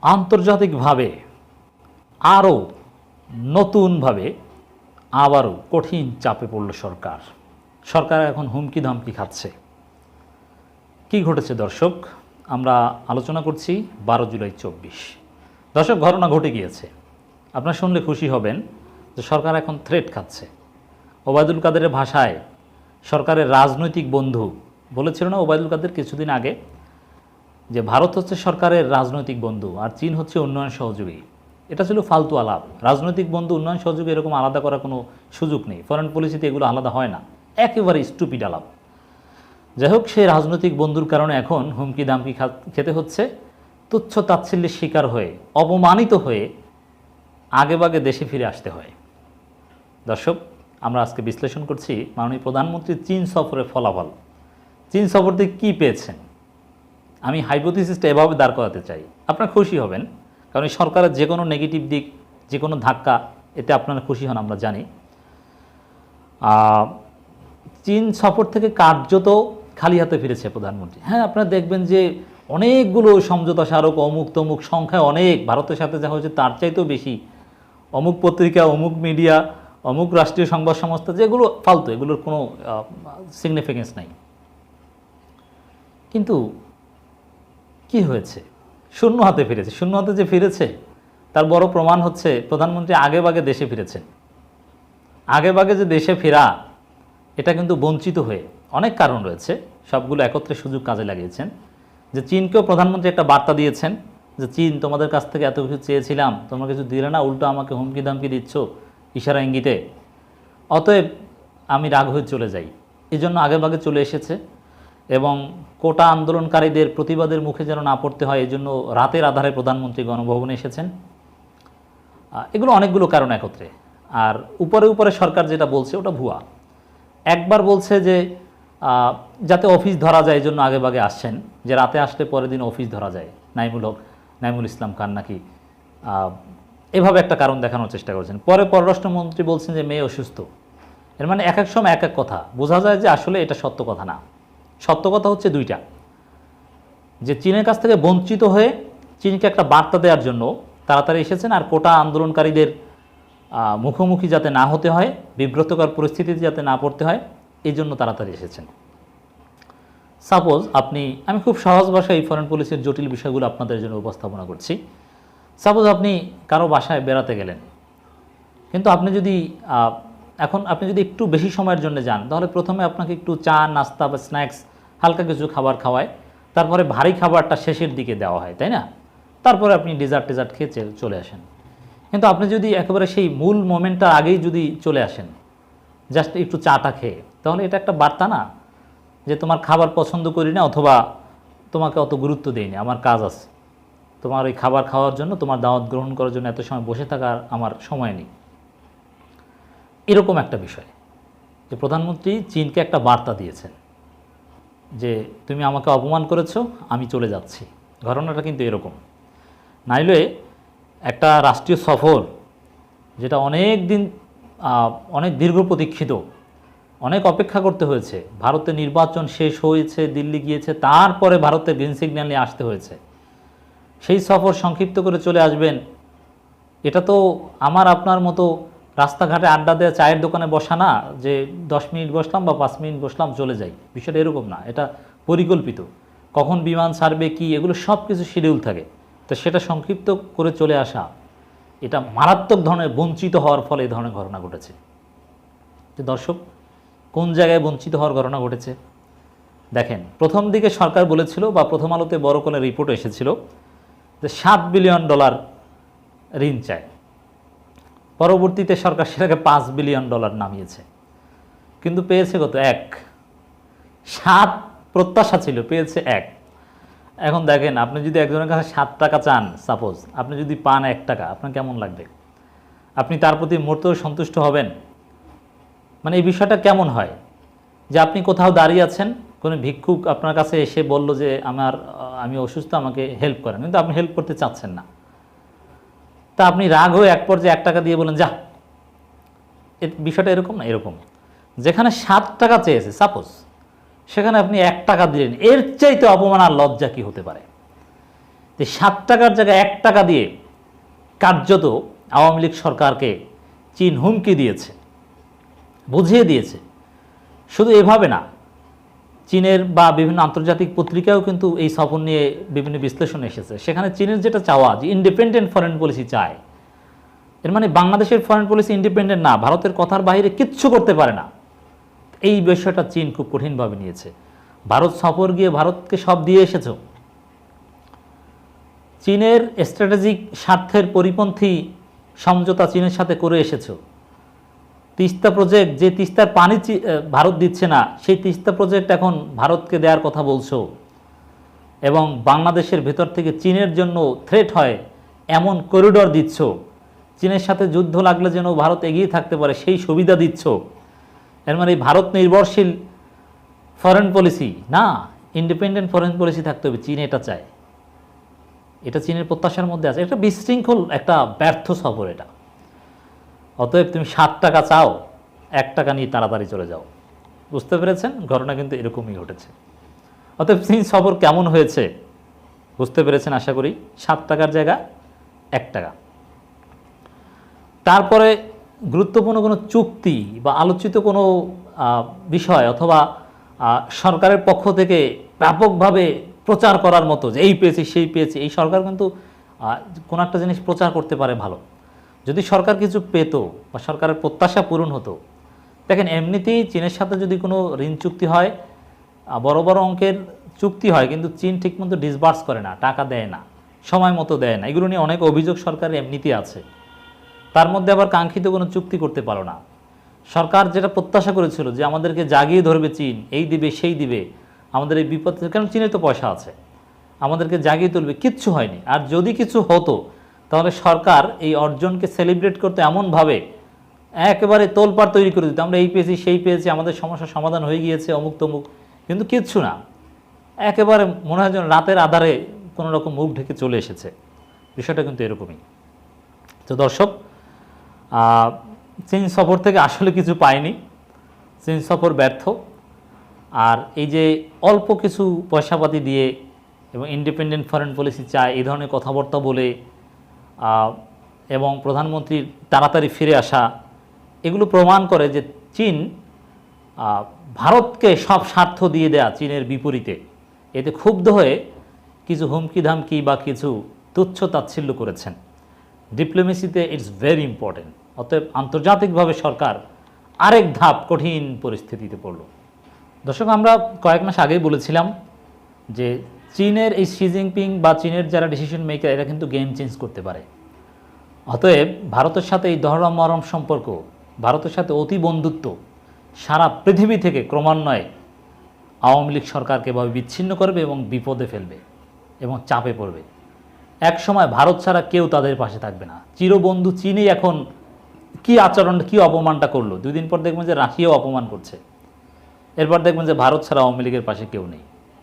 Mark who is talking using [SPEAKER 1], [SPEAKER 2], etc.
[SPEAKER 1] আন্তর্জাতিকভাবে আরও নতুনভাবে আবারও কঠিন চাপে পড়ল সরকার। সরকার এখন হুমকি ধামকি খাচ্ছে। কি ঘটেছে দর্শক, আমরা আলোচনা করছি 12 জুলাই 24। দর্শক, ঘটনা ঘটে গিয়েছে। আপনারা শুনলে খুশি হবেন যে সরকার এখন থ্রেট খাচ্ছে। ওবায়দুল কাদেরের ভাষায় সরকারের রাজনৈতিক বন্ধু বলেছিল না ওবায়দুল কাদের কিছুদিন আগে, যে ভারত হচ্ছে সরকারের রাজনৈতিক বন্ধু আর চীন হচ্ছে উন্নয়ন সহযোগী। এটা ছিল ফালতু আলাপ। রাজনৈতিক বন্ধু, উন্নয়ন সহযোগী এরকম আলাদা করার কোনো সুযোগ নেই। ফরেন পলিসিতে এগুলো আলাদা হয় না, একেবারে স্টুপিড আলাপ। যাই হোক, সেই রাজনৈতিক বন্ধুর কারণে এখন হুমকি দামকি খেতে হচ্ছে। তুচ্ছ তাচ্ছিল্যের শিকার হয়ে, অপমানিত হয়ে আগেভাগে দেশে ফিরে আসতে হয়। দর্শক, আমরা আজকে বিশ্লেষণ করছি মাননীয় প্রধানমন্ত্রীর চীন সফরের ফলাফল। চীন সফর থেকে কী পেয়েছেন, আমি হাইপোথিসিসটা এভাবে দাঁড় করাতে চাই। আপনারা খুশি হবেন, কারণ এই সরকারের যে কোনো নেগেটিভ দিক, যে কোনো ধাক্কা, এতে আপনারা খুশি হন আমরা জানি। চীন সফর থেকে কার্যত খালি হাতে ফিরেছে প্রধানমন্ত্রী। হ্যাঁ, আপনারা দেখবেন যে অনেকগুলো সমঝোতা স্মারক, অমুক তমুক, সংখ্যায় অনেক, ভারতের সাথে যা হয়েছে তার চাইতেও বেশি। অমুক পত্রিকা, অমুক মিডিয়া, অমুক রাষ্ট্রীয় সংবাদ সংস্থা, যেগুলো ফালতু, এগুলোর কোনো সিগনিফিকেন্স নাই। কিন্তু কি হয়েছে, শূন্য হাতে ফিরেছে। শূন্য হাতে যে ফিরেছে তার বড় প্রমাণ হচ্ছে প্রধানমন্ত্রী আগেভাগে দেশে ফিরেছেন। আগেভাগে যে দেশে ফেরা, এটা কিন্তু বঞ্চিত হয়ে, অনেক কারণ রয়েছে, সবগুলো একত্রে সুযোগ কাজে লাগিয়েছেন। যে চীনকেও প্রধানমন্ত্রী একটা বার্তা দিয়েছেন যে চীন, তোমাদের কাছ থেকে এত কিছু চেয়েছিলাম, তোমরা কিছু দিলে না, উল্টো আমাকে হুমকি দামকি দিচ্ছ ইশারা ইঙ্গিতে, অতএব আমি রাগ হয়ে চলে যাই। এই জন্য আগেভাগে চলে এসেছে এবং কোটা আন্দোলনকারীদের প্রতিবাদের মুখে যেন না পড়তে হয়, এই জন্য রাতের আধারে প্রধানমন্ত্রী গণভবনে এসেছেন। এগুলো অনেকগুলো কারণ একত্রে। আর উপরে উপরে সরকার যেটা বলছে ওটা ভুয়া। একবার বলছে যে যাতে অফিস ধরা যায়, এই জন্য আগেভাগে আসছেন, যে রাতে আসলে পরের দিন অফিস ধরা যায়। নাইমুল ইসলাম খান নাকি এভাবে একটা কারণ দেখানোর চেষ্টা করেছেন। পরে পররাষ্ট্রমন্ত্রী বলছেন যে মেয়ে অসুস্থ। এর মানে এক এক সময় এক এক কথা, বোঝা যায় যে আসলে এটা সত্য কথা না। সত্য কথা হচ্ছে দুইটা, যে চীনের কাছ থেকে বঞ্চিত হয়ে চীনকে একটা বার্তা দেওয়ার জন্য তাড়াতাড়ি এসেছেন, আর কোটা আন্দোলনকারীদের মুখোমুখি যাতে না হতে হয়, বিব্রতকর পরিস্থিতিতে যাতে না পড়তে হয়, এই জন্য তাড়াতাড়ি এসেছেন। সাপোজ আমি খুব সহজ ভাষায় এই ফরেন পলিসির জটিল বিষয়গুলো আপনাদের জন্য উপস্থাপনা করছি। সাপোজ আপনি কারো বাসায় বেড়াতে গেলেন, কিন্তু আপনি যদি একটু বেশি সময়ের জন্য যান, তাহলে প্রথমে আপনাকে একটু চা, নাস্তা বা স্ন্যাক্স, হালকা কিছু খাবার খাওয়ায়, তারপরে ভারী খাবারটা শেষের দিকে দেওয়া হয়, তাই না? তারপরে আপনি ডেজার্ট খেয়ে চলে আসেন। কিন্তু আপনি যদি একেবারে সেই মূল মোমেন্টটা আগেই যদি চলে আসেন, জাস্ট একটু চাটা খেয়ে, তাহলে এটা একটা বার্তা না যে তোমার খাবার পছন্দ করি না, অথবা তোমাকে অত গুরুত্ব দেয়নি, আমার কাজ আছে, তোমার ওই খাবার খাওয়ার জন্য, তোমার দাওয়াত গ্রহণ করার জন্য এত সময় বসে থাকার আমার সময় নেই। এরকম একটা বিষয়, যে প্রধানমন্ত্রী চীনকে একটা বার্তা দিয়েছেন যে তুমি আমাকে অপমান করেছো, আমি চলে যাচ্ছি। ঘটনাটা কিন্তু এরকম। নাইলে একটা রাষ্ট্রীয় সফর, যেটা অনেক দীর্ঘ প্রতীক্ষিত, অনেক অপেক্ষা করতে হয়েছে, ভারতের নির্বাচন শেষ হয়েছে, দিল্লি গিয়েছে, তারপরে ভারতের গ্রিন সিগন্যাল নিয়ে আসতে হয়েছে, সেই সফর সংক্ষিপ্ত করে চলে আসবেন, এটা তো আমার আপনার মতো রাস্তাঘাটে আড্ডা দেওয়া, চায়ের দোকানে বসা না, যে 10 মিনিট বসলাম বা 5 মিনিট বসলাম চলে যাই। বিষয়টা এরকম না, এটা পরিকল্পিত। কখন বিমান ছাড়বে, কি, এগুলো সব কিছু শিডিউল থাকে। তো সেটা সংক্ষিপ্ত করে চলে আসা, এটা মারাত্মক ধরনের বঞ্চিত হওয়ার ফলে এই ধরনের ঘটনা ঘটেছে। যে দর্শক, কোন জায়গায় বঞ্চিত হওয়ার ঘটনা ঘটেছে দেখেন। প্রথম দিকে সরকার বলেছিল, বা প্রথম আলোতে বড় কোনো রিপোর্ট এসেছিল, যে $7 বিলিয়ন ঋণ চায়। পরবর্তীতে সরকার সেটাকে $5 বিলিয়ন নামিয়েছে, কিন্তু পেয়েছে কত? 1। 7 প্রত্যাশা ছিল, পেয়েছে 1। এখন দেখেন, আপনি যদি একজনের কাছে 7 টাকা চান, সাপোজ আপনি যদি পান 1 টাকা, আপনার কেমন লাগবে? আপনি তার প্রতি মোটেও সন্তুষ্ট হবেন? মানে এই বিষয়টা কেমন হয়, যে আপনি কোথাও দাঁড়িয়ে আছেন, কোনো ভিক্ষুক আপনার কাছে এসে বলল যে আমি অসুস্থ, আমাকে হেল্প করেন, কিন্তু আপনি হেল্প করতে চাচ্ছেন না। তা আপনি রাগ হয়ে এক পর্যায়ে 1 টাকা দিয়ে বলেন যা। বিষয়টা এরকম না? এরকম। যেখানে 7 টাকা চেয়েছে সাপোজ, সেখানে আপনি 1 টাকা দিলেন, এর চাইতে অপমান আর লজ্জা কি হতে পারে? যে 7 টাকার জায়গায় 1 টাকা দিয়ে কার্যত আওয়ামী লীগ সরকারকে চীন হুমকি দিয়েছে, বুঝিয়ে দিয়েছে। শুধু এভাবে না, চীনের বা বিভিন্ন আন্তর্জাতিক পত্রিকাও কিন্তু এই সফর নিয়ে বিভিন্ন বিশ্লেষণ এসেছে। সেখানে চীনের যেটা চাওয়া যে ইন্ডিপেন্ডেন্ট ফরেন পলিসি চায়, এর মানে বাংলাদেশের ফরেন পলিসি ইন্ডিপেন্ডেন্ট না, ভারতের কথার বাইরে কিচ্ছু করতে পারে না। এই বিষয়টা চীন খুব কঠিনভাবে নিয়েছে। ভারত সফর গিয়ে ভারতকে সব দিয়ে এসেছো, চীনের স্ট্র্যাটেজিক স্বার্থের পরিপন্থী সমঝোতা চীনের সাথে করে এসেছো। তিস্তা প্রজেক্ট, যে তিস্তার পানি ভারত দিচ্ছে না, সেই তিস্তা প্রজেক্ট এখন ভারতকে দেওয়ার কথা বলছো, এবং বাংলাদেশের ভেতর থেকে চীনের জন্য থ্রেট হয় এমন করিডর দিচ্ছ, চীনের সাথে যুদ্ধ লাগলে যেন ভারত এগিয়ে থাকতে পারে সেই সুবিধা দিচ্ছ। এর মানে ভারত নির্ভরশীল ফরেন পলিসি না, ইন্ডিপেন্ডেন্ট ফরেন পলিসি থাকতে হবে। চীন এটা চায়, এটা চীনের প্রত্যাশার মধ্যে আছে। একটা বিশৃঙ্খল, একটা ব্যর্থ সফর এটা। অতএব তুমি 7 টাকা চাও, 1 টাকা নিয়ে তাড়াতাড়ি চলে যাও। বুঝতে পেরেছেন? ঘটনা কিন্তু এরকমই ঘটেছে। অতএব চীন সফর কেমন হয়েছে বুঝতে পেরেছেন আশা করি। 7 টাকার জায়গা 1 টাকা। তারপরে গুরুত্বপূর্ণ কোনো চুক্তি বা আলোচিত কোনো বিষয় অথবা সরকারের পক্ষ থেকে ব্যাপকভাবে প্রচার করার মতো যে এই পেয়েছি সেই পেয়েছি, এই সরকার কিন্তু কোনো একটা জিনিস প্রচার করতে পারে ভালো। যদি সরকার কিছু পেত বা সরকারের প্রত্যাশা পূরণ হতো, দেখেন এমনিতেই চীনের সাথে যদি কোনো ঋণ চুক্তি হয়, বড় বড় অঙ্কের চুক্তি হয়, কিন্তু চীন ঠিকমতো ডিসবার্স করে না, টাকা দেয় না, সময় মতো দেয় না। এগুলো নিয়ে অনেক অভিযোগ সরকারের এমনিতেই আছে। তার মধ্যে আবার কাঙ্ক্ষিত কোনো চুক্তি করতে পারো না। সরকার যেটা প্রত্যাশা করেছিল যে আমাদেরকে জাগিয়ে ধরবে চীন, এই দিবে সেই দিবে, আমাদের এই বিপদ, কারণ চীনের তো পয়সা আছে, আমাদেরকে জাগিয়ে তুলবে, কিচ্ছু হয়নি। আর যদি কিছু হতো তাহলে সরকার এই অর্জনকে সেলিব্রেট করতে এমনভাবে একেবারে তোলপাড় তৈরি করে দিত, আমরা এই পেয়েছি সেই পেয়েছি, আমাদের সমস্যার সমাধান হয়ে গিয়েছে, অমুক তমুক, কিন্তু কিচ্ছু না। একেবারে মনে হয় যেন রাতের আধারে কোনো রকম মুখ ঢেকে চলে এসেছে। বিষয়টা কিন্তু এরকমই। তো দর্শক, চীন সফর থেকে আসলে কিছু পায়নি, চীন সফর ব্যর্থ। আর এই যে অল্প কিছু পয়সাপাতি দিয়ে এবং ইন্ডিপেন্ডেন্ট ফরেন পলিসি চায় এই ধরনের কথাবার্তা বলে এবং প্রধানমন্ত্রীর তাড়াতাড়ি ফিরে আসা, এগুলো প্রমাণ করে যে চীন ভারতকে সব স্বার্থ দিয়ে দেয়া চীনের বিপরীতে, এতে ক্ষুব্ধ হয়ে কিছু হুমকি ধামকি বা কিছু তুচ্ছ তাচ্ছিল্য করেছেন। ডিপ্লোমেসিতে ইটস ভেরি ইম্পর্টেন্ট। অতএব আন্তর্জাতিকভাবে সরকার আরেক ধাপ কঠিন পরিস্থিতিতে পড়ল। দর্শক, আমরা কয়েক মাস আগেই বলেছিলাম যে চীনের এই শি জিনপিং বা চীনের যারা ডিসিশন মেকার, এরা কিন্তু গেম চেঞ্জ করতে পারে। অতএব ভারতের সাথে এই দহরম মহরম সম্পর্ক, ভারতের সাথে অতি বন্ধুত্ব সারা পৃথিবী থেকে ক্রমান্বয়ে আওয়ামী লীগ সরকারকে এভাবে বিচ্ছিন্ন করবে এবং বিপদে ফেলবে এবং চাপে পড়বে। এক সময় ভারত ছাড়া কেউ তাদের পাশে থাকবে না। চিরবন্ধু চীনই এখন কি আচরণ, কি অপমানটা করলো, 2 দিন পর দেখবেন যে রাশিয়াও অপমান করছে, এরপর দেখবেন যে ভারত ছাড়া আওয়ামী লীগের পাশে কেউ নেই।